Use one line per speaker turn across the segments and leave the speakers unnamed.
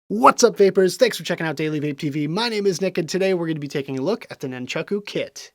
What's up, vapors? Thanks for checking out Daily Vape TV. My name is Nick, and today we're going to be taking a look at the Nunchaku kit.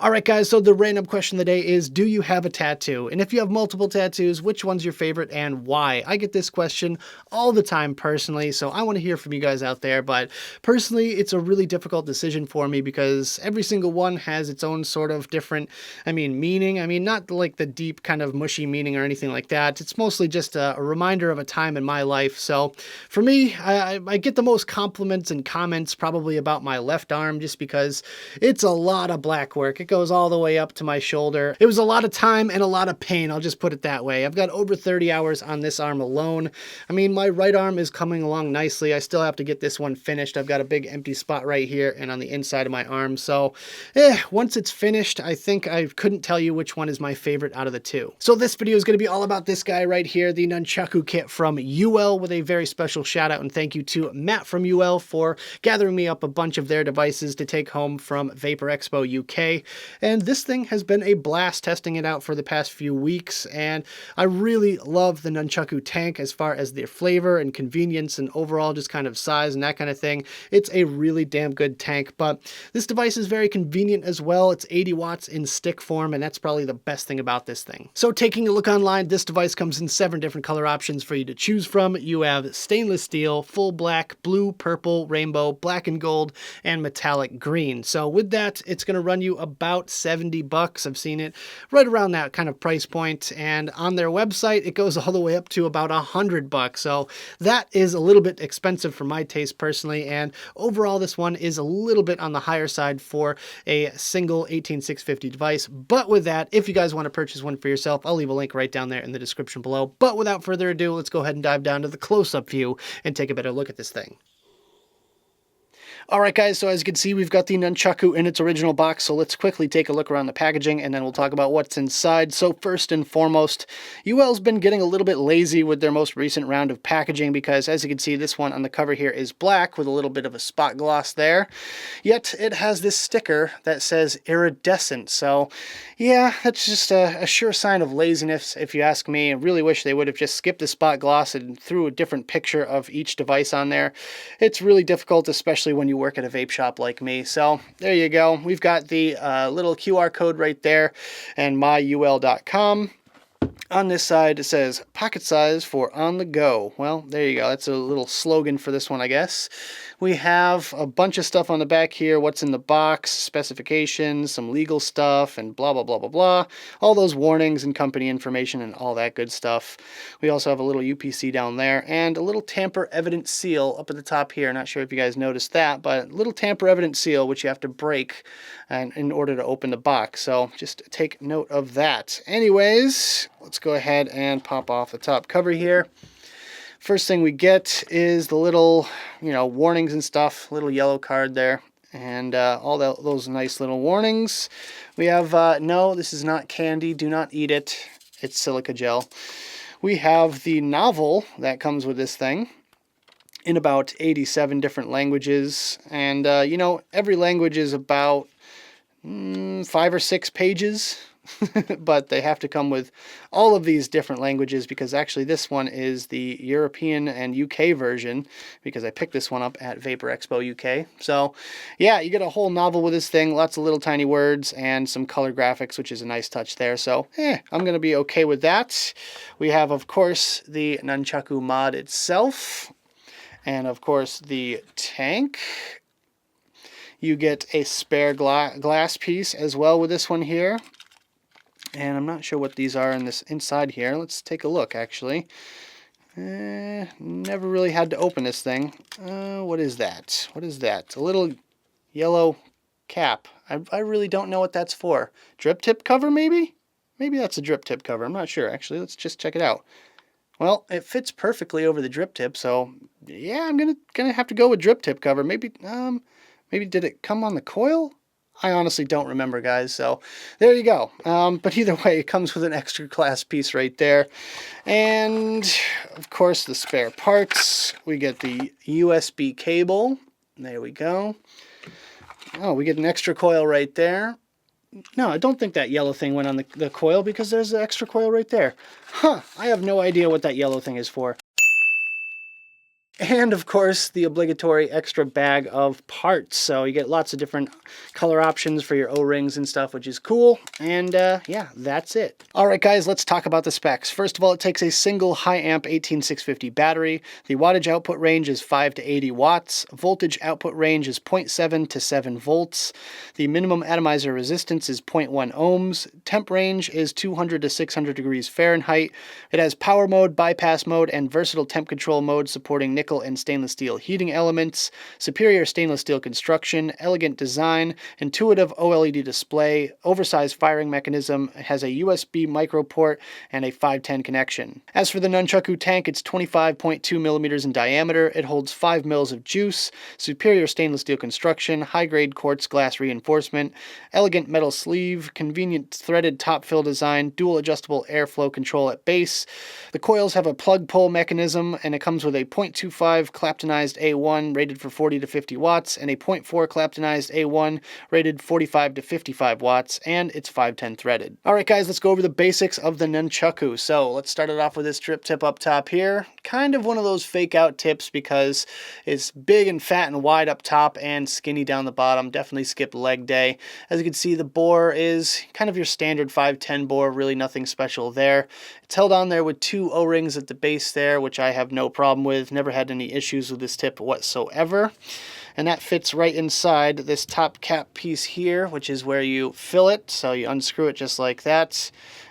Alright guys, so the random question of the day is, do you have a tattoo? And if you have multiple tattoos, which one's your favorite and why? I get this question all the time personally, so I want to hear from you guys out there, but personally, it's a really difficult decision for me because every single one has its own sort of different, meaning. Not like the deep kind of mushy meaning or anything like that. It's mostly just a reminder of a time in my life. So for me, I get the most compliments and comments probably about my left arm just because it's a lot of black work. It goes all the way up to my shoulder. It was a lot of time and a lot of pain, I'll just put it that way. I've got over 30 hours on this arm alone. My right arm is coming along nicely. I still have to get this one finished. I've got a big empty spot right here and on the inside of my arm. So, once it's finished, I think I couldn't tell you which one is my favorite out of the two. So this video is going to be all about this guy right here, the Nunchaku kit from Uwell, with a very special shout out and thank you to Matt from Uwell for gathering me up a bunch of their devices to take home from Vapor Expo UK. And this thing has been a blast testing it out for the past few weeks, and I really love the Nunchaku tank as far as their flavor and convenience and overall just kind of size and that kind of thing. It's a really damn good tank, but this device is very convenient as well. It's 80 watts in stick form, and that's probably the best thing about this thing. So taking a look online, this device comes in 7 different color options for you to choose from. You have stainless steel, full black, blue, purple, rainbow, black and gold, and metallic green. So with that, it's going to run you about $70. I've seen it right around that kind of price point, and on their website it goes all the way up to about $100. So that is a little bit expensive for my taste personally, and overall this one is a little bit on the higher side for a single 18650 device. But with that, if you guys want to purchase one for yourself, I'll leave a link right down there in the description below. But without further ado, let's go ahead and dive down to the close-up view and take a better look at this thing. Alright guys, so as you can see, we've got the Nunchaku in its original box, so let's quickly take a look around the packaging and then we'll talk about what's inside. So first and foremost, Uwell's been getting a little bit lazy with their most recent round of packaging because as you can see, this one on the cover here is black with a little bit of a spot gloss there. Yet it has this sticker that says iridescent, so yeah, that's just a sure sign of laziness if you ask me. I really wish they would have just skipped the spot gloss and threw a different picture of each device on there. It's really difficult, especially when you work at a vape shop like me. So there you go. We've got the little QR code right there and myuwell.com. On this side, it says pocket size for on the go. Well, there you go. That's a little slogan for this one, I guess. We have a bunch of stuff on the back here. What's in the box, specifications, some legal stuff, and blah, blah, blah, blah, blah. All those warnings and company information and all that good stuff. We also have a little UPC down there and a little tamper evidence seal up at the top here. Not sure if you guys noticed that, but a little tamper evidence seal, which you have to break in order to open the box. So just take note of that. Anyways, let's go ahead and pop off the top cover here. First thing we get is the little, warnings and stuff, little yellow card there, and all those nice little warnings. We have, no, this is not candy, do not eat it, it's silica gel. We have the novel that comes with this thing in about 87 different languages, and, every language is about 5 or 6 pages. But they have to come with all of these different languages because actually this one is the European and UK version because I picked this one up at Vapor Expo UK. So yeah, you get a whole novel with this thing, lots of little tiny words and some color graphics, which is a nice touch there. So I'm going to be okay with that. We have, of course, the Nunchaku mod itself and, of course, the tank. You get a spare glass piece as well with this one here. And I'm not sure what these are in this inside here. Let's take a look, actually. Never really had to open this thing. What is that? What is that? A little yellow cap. I really don't know what that's for. Drip tip cover, maybe? Maybe that's a drip tip cover. I'm not sure, actually. Let's just check it out. Well, it fits perfectly over the drip tip, so yeah, I'm gonna have to go with drip tip cover. Maybe did it come on the coil? I honestly don't remember, guys, so there you go. But either way, it comes with an extra glass piece right there. And, of course, the spare parts. We get the USB cable. There we go. Oh, we get an extra coil right there. No, I don't think that yellow thing went on the coil because there's the extra coil right there. Huh, I have no idea what that yellow thing is for. And of course, the obligatory extra bag of parts. So you get lots of different color options for your O-rings and stuff, which is cool. And yeah, that's it. All right, guys, let's talk about the specs. First of all, it takes a single high amp 18650 battery. The wattage output range is 5 to 80 watts. Voltage output range is 0.7 to 7 volts. The minimum atomizer resistance is 0.1 ohms. Temp range is 200 to 600 degrees Fahrenheit. It has power mode, bypass mode, and versatile temp control mode supporting nickel and stainless steel heating elements, superior stainless steel construction, elegant design, intuitive OLED display, oversized firing mechanism, it has a USB micro port, and a 510 connection. As for the Nunchaku tank, it's 25.2 millimeters in diameter, it holds 5 mils of juice, superior stainless steel construction, high-grade quartz glass reinforcement, elegant metal sleeve, convenient threaded top fill design, dual adjustable airflow control at base. The coils have a plug-pull mechanism, and it comes with a 0.25 Claptonized A1 rated for 40 to 50 watts and a 0.4 Claptonized A1 rated 45 to 55 watts, and it's 510 threaded. Alright guys, let's go over the basics of the Nunchaku. So let's start it off with this drip tip up top here. Kind of one of those fake out tips because it's big and fat and wide up top and skinny down the bottom. Definitely skip leg day. As you can see, the bore is kind of your standard 510 bore, really nothing special there. It's held on there with 2 O-rings at the base there, which I have no problem with. Never had any issues with this tip whatsoever. And that fits right inside this top cap piece here, which is where you fill it. So you unscrew it just like that.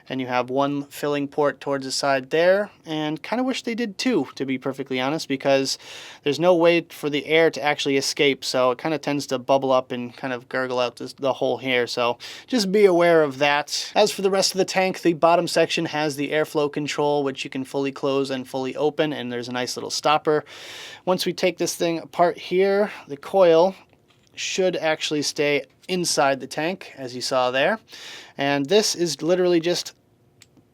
And you have one filling port towards the side there, and kind of wish they did 2, to be perfectly honest, because there's no way for the air to actually escape, so it kind of tends to bubble up and kind of gurgle out the hole here, so just be aware of that. As for the rest of the tank, the bottom section has the airflow control, which you can fully close and fully open, and there's a nice little stopper. Once we take this thing apart here, the coil should actually stay inside the tank, as you saw there. And this is literally just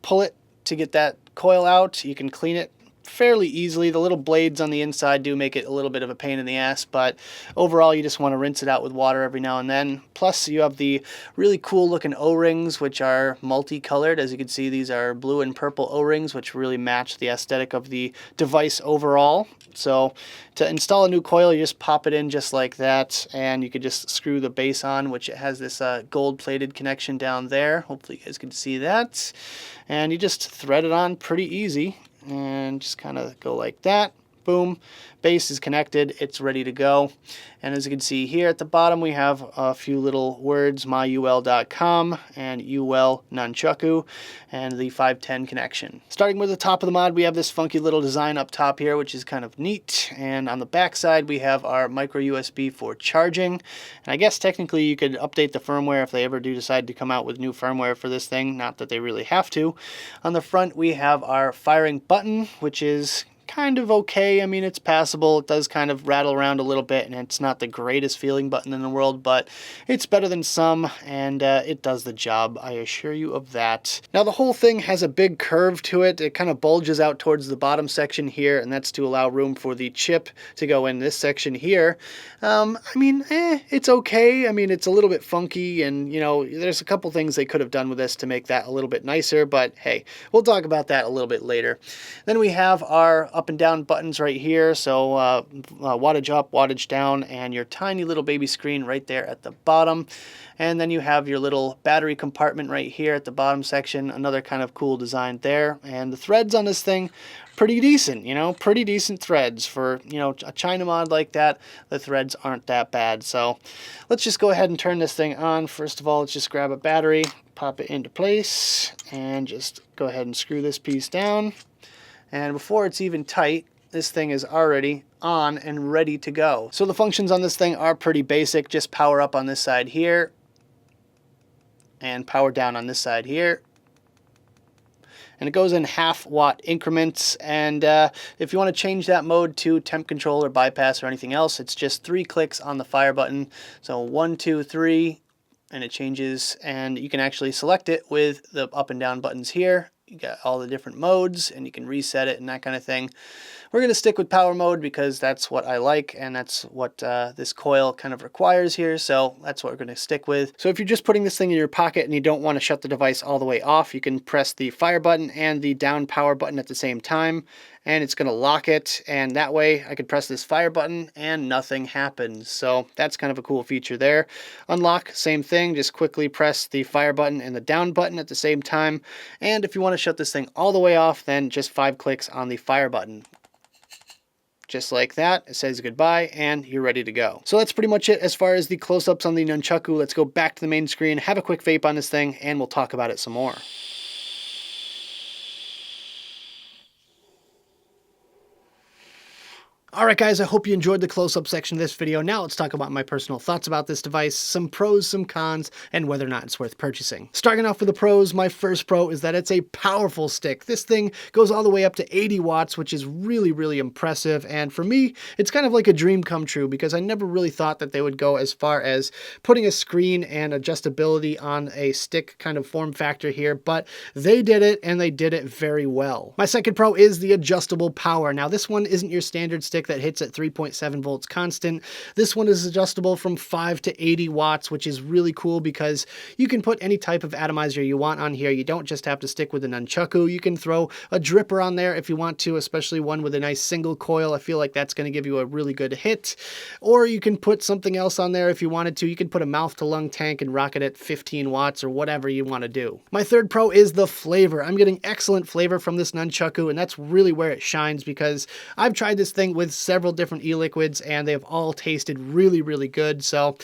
pull it to get that coil out. You can clean it fairly easily. The little blades on the inside do make it a little bit of a pain in the ass, but overall you just want to rinse it out with water every now and then. Plus you have the really cool looking O-rings, which are multicolored. As you can see, these are blue and purple O-rings, which really match the aesthetic of the device overall. So to install a new coil, you just pop it in just like that, and you could just screw the base on, which it has this gold-plated connection down there. Hopefully you guys can see that. And you just thread it on pretty easy, and just kind of go like that. Boom, base is connected, it's ready to go. And as you can see here at the bottom, we have a few little words, myuwell.com and Uwell Nunchaku, and the 510 connection. Starting with the top of the mod, we have this funky little design up top here, which is kind of neat. And on the back side, we have our micro USB for charging. And I guess technically you could update the firmware if they ever do decide to come out with new firmware for this thing, not that they really have to. On the front, we have our firing button, which is kind of okay. I mean, it's passable. It does kind of rattle around a little bit, and it's not the greatest feeling button in the world, but it's better than some, and it does the job, I assure you of that. Now, the whole thing has a big curve to it. It kind of bulges out towards the bottom section here, and that's to allow room for the chip to go in this section here. I mean, it's okay. I mean, it's a little bit funky, and, you know, there's a couple things they could have done with this to make that a little bit nicer, but hey, we'll talk about that a little bit later. Then we have our up and down buttons right here, so wattage up, wattage down, and your tiny little baby screen right there at the bottom. And then you have your little battery compartment right here at the bottom section, another kind of cool design there. And the threads on this thing, pretty decent, you know, pretty decent threads for, you know, a China mod like that. The threads aren't that bad. So let's just go ahead and turn this thing on. First of all, let's just grab a battery, pop it into place, and just go ahead and screw this piece down. And before it's even tight, this thing is already on and ready to go. So the functions on this thing are pretty basic. Just power up on this side here, and power down on this side here. And it goes in 1/2 watt increments. And if you want to change that mode to temp control or bypass or anything else, it's just 3 clicks on the fire button. So 1, 2, 3, and it changes. And you can actually select it with the up and down buttons here. You got all the different modes and you can reset it and that kind of thing. We're going to stick with power mode because that's what I like and that's what this coil kind of requires here. So that's what we're going to stick with. So if you're just putting this thing in your pocket and you don't want to shut the device all the way off, you can press the fire button and the down power button at the same time, and it's going to lock it. And that way I could press this fire button and nothing happens. So that's kind of a cool feature there. Unlock, same thing. Just quickly press the fire button and the down button at the same time. And if you want to shut this thing all the way off, then just 5 clicks on the fire button. Just like that, it says goodbye and you're ready to go. So that's pretty much it as far as the close-ups on the Nunchaku. Let's go back to the main screen, have a quick vape on this thing, and we'll talk about it some more. Alright guys, I hope you enjoyed the close-up section of this video. Now let's talk about my personal thoughts about this device, some pros, some cons, and whether or not it's worth purchasing. Starting off with the pros, my first pro is that it's a powerful stick. This thing goes all the way up to 80 watts, which is really, really impressive. And for me, it's kind of like a dream come true because I never really thought that they would go as far as putting a screen and adjustability on a stick kind of form factor here, but they did it and they did it very well. My second pro is the adjustable power. Now this one isn't your standard stick that hits at 3.7 volts constant. This one is adjustable from 5 to 80 watts, which is really cool because you can put any type of atomizer you want on here. You don't just have to stick with a Nunchaku. You can throw a dripper on there if you want to, especially one with a nice single coil. I feel like that's going to give you a really good hit. Or you can put something else on there if you wanted to. You can put a mouth to lung tank and rock it at 15 watts or whatever you want to do. My third pro is the flavor. I'm getting excellent flavor from this Nunchaku, and that's really where it shines because I've tried this thing with several different e-liquids and they've all tasted really, really good. So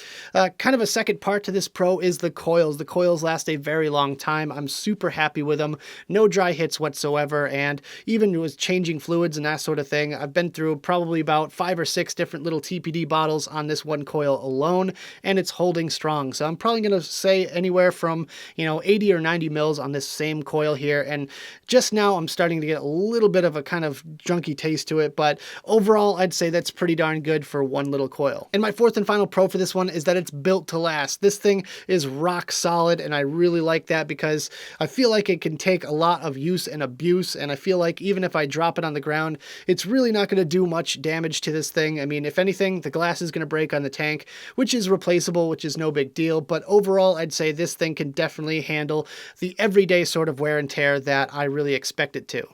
kind of a second part to this pro is the coils. The coils last a very long time. I'm super happy with them. No dry hits whatsoever. And even with changing fluids and that sort of thing, I've been through probably about 5 or 6 different little TPD bottles on this one coil alone, and it's holding strong. So I'm probably going to say anywhere from, 80 or 90 mils on this same coil here. And just now I'm starting to get a little bit of a kind of junky taste to it, but overall I'd say that's pretty darn good for one little coil. And my fourth and final pro for this one is that it's built to last. This thing is rock solid, and I really like that because I feel like it can take a lot of use and abuse, and I feel like even if I drop it on the ground, it's really not going to do much damage to this thing. I mean, if anything, the glass is going to break on the tank, which is replaceable, which is no big deal, but overall I'd say this thing can definitely handle the everyday sort of wear and tear that I really expect it to.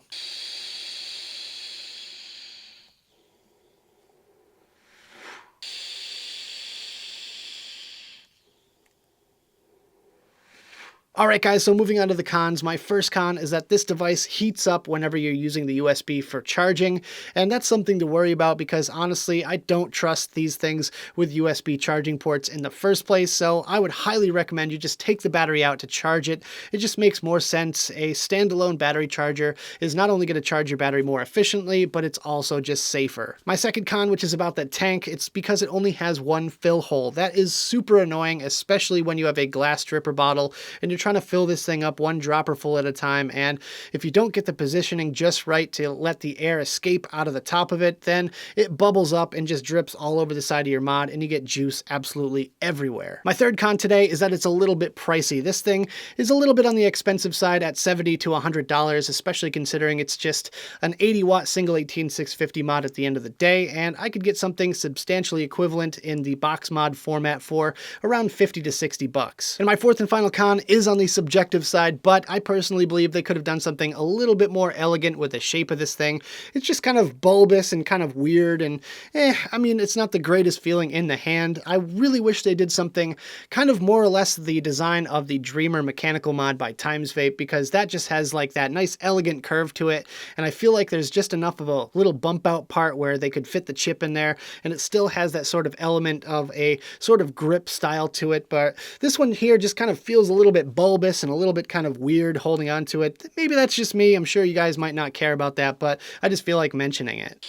Alright guys, so moving on to the cons. My first con is that this device heats up whenever you're using the USB for charging, and that's something to worry about because honestly, I don't trust these things with USB charging ports in the first place, so I would highly recommend you just take the battery out to charge it. It just makes more sense. A standalone battery charger is not only going to charge your battery more efficiently, but it's also just safer. My second con, which is about that tank, it's because it only has one fill hole. That is super annoying, especially when you have a glass dripper bottle and you're trying to fill this thing up one dropper full at a time, and if you don't get the positioning just right to let the air escape out of the top of it, then it bubbles up and just drips all over the side of your mod and you get juice absolutely everywhere. My third con today is that it's a little bit pricey. This thing is a little bit on the expensive side at $70 to $100, especially considering it's just an 80 watt single 18650 mod at the end of the day, and I could get something substantially equivalent in the box mod format for around 50 to 60 bucks. And my fourth and final con is on the subjective side, but I personally believe they could have done something a little bit more elegant with the shape of this thing. It's just kind of bulbous and kind of weird, and I mean, it's not the greatest feeling in the hand. I really wish they did something kind of more or less the design of the Dreamer mechanical mod by Times Vape, because that just has like that nice elegant curve to it, and I feel like there's just enough of a little bump out part where they could fit the chip in there, and it still has that sort of element of a sort of grip style to it, but this one here just kind of feels a little bit bulbous and a little bit kind of weird holding on to it. Maybe that's just me. I'm sure you guys might not care about that, but I just feel like mentioning it.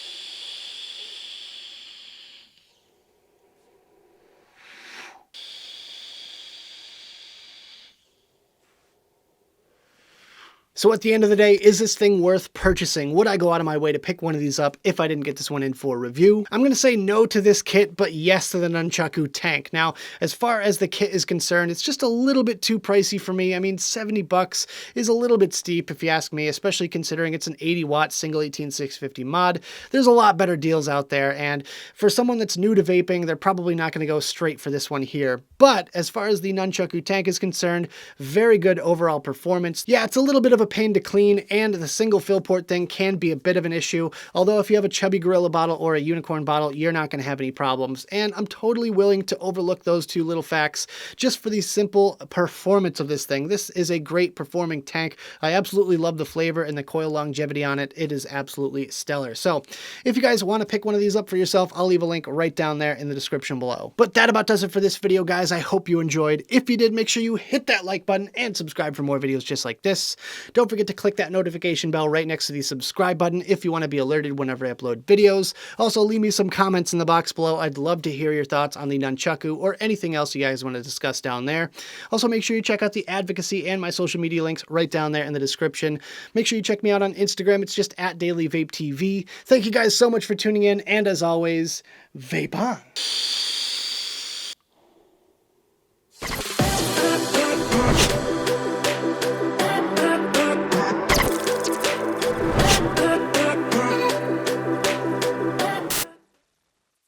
So at the end of the day, is this thing worth purchasing? Would I go out of my way to pick one of these up if I didn't get this one in for review? I'm going to say no to this kit, but yes to the Nunchaku tank. Now, as far as the kit is concerned, it's just a little bit too pricey for me. I mean, 70 bucks is a little bit steep if you ask me, especially considering it's an 80 watt single 18650 mod. There's a lot better deals out there, and for someone that's new to vaping, they're probably not going to go straight for this one here. But as far as the Nunchaku tank is concerned, very good overall performance. Yeah, it's a little bit of a pain to clean, and the single fill port thing can be a bit of an issue, although if you have a Chubby Gorilla bottle or a Unicorn bottle, you're not going to have any problems, and I'm totally willing to overlook those two little facts just for the simple performance of this thing. This is a great performing tank. I absolutely love the flavor and the coil longevity on it. It is absolutely stellar. So if you guys want to pick one of these up for yourself, I'll leave a link right down there in the description below. But that about does it for this video, guys. I hope you enjoyed. If you did, make sure you hit that like button and subscribe for more videos just like this. Don't forget to click that notification bell right next to the subscribe button if you want to be alerted whenever I upload videos. Also, leave me some comments in the box below. I'd love to hear your thoughts on the Nunchaku or anything else you guys want to discuss down there. Also, make sure you check out the advocacy and my social media links right down there in the description. Make sure you check me out on Instagram. It's just @DailyVapeTV. Thank you guys so much for tuning in, and as always, vape on.